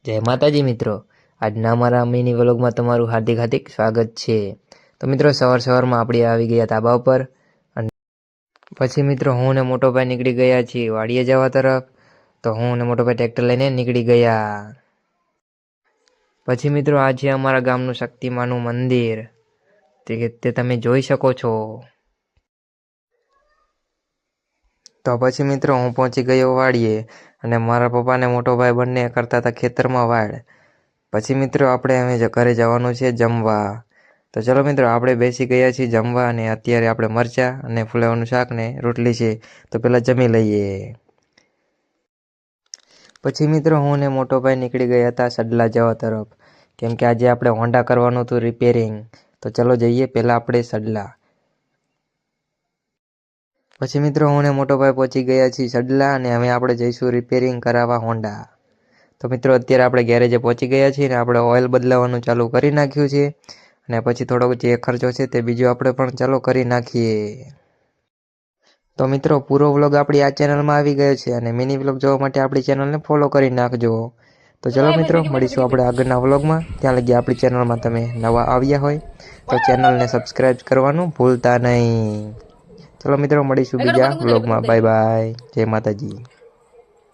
જય માતાજી મિત્રો, આજના અમારા મિની વ્લોગમાં તમારું હાર્દિક હાર્દિક સ્વાગત છે। તો મિત્રો સવારમાં આપણે આવી ગયા ધાબા ઉપર અને પછી મિત્રો હું ને મોટો ભાઈ નીકળી ગયા છીએ વાડીએ જવા તરફ। તો હું ને મોટો ભાઈ ટ્રેક્ટર લઈને નીકળી ગયા। પછી મિત્રો આ છે અમારા ગામનું શક્તિમાનું મંદિર, તે તમે જોઈ શકો છો। તો પછી મિત્રો હું પહોંચી ગયો વાડીએ અને મારા પપ્પા ને મોટો ભાઈ બંને કરતા હતા ખેતરમાં વાડ। પછી મિત્રો આપણે હવે ઘરે જવાનું છે જમવા। તો ચલો મિત્રો આપણે બેસી ગયા છીએ જમવા અને અત્યારે આપણે મરચાં અને ફુલાવાનું શાક ને રોટલી છે, તો પહેલાં જમી લઈએ। પછી મિત્રો હું ને મોટો ભાઈ નીકળી ગયા હતા સડલા જવા તરફ, કેમ કે આજે આપણે હોન્ડા કરવાનું હતું રિપેરિંગ। તો ચલો જઈએ પહેલાં આપણે સડલા। પછી મિત્રો હું ને મોટો ભાઈ પહોંચી ગયા છીએ સડલા અને હવે આપણે જઈશું રિપેરિંગ કરાવવા હોન્ડા। તો મિત્રો અત્યારે આપણે ગેરેજે પહોંચી ગયા છીએ ને આપણે ઓઇલ બદલાવવાનું ચાલુ કરી નાખ્યું છે અને પછી થોડોક જે ખર્ચો છે તે બીજો આપણે પણ ચાલુ કરી નાખીએ। તો મિત્રો પૂરો વ્લોગ આપણી આ ચેનલમાં આવી ગયો છે અને મિની વ્લોગ જોવા માટે આપણી ચેનલને ફોલો કરી નાખજો। તો ચલો મિત્રો મળીશું આપણે આગળના વ્લોગમાં, ત્યાં લગી આપણી ચેનલમાં તમે નવા આવ્યા હોય તો ચેનલને સબસ્ક્રાઈબ કરવાનું ભૂલતા નહીં। ચલો મિત્રો મળીશું બીજા વ્લોગમાં, બાય બાય, જય માતાજી।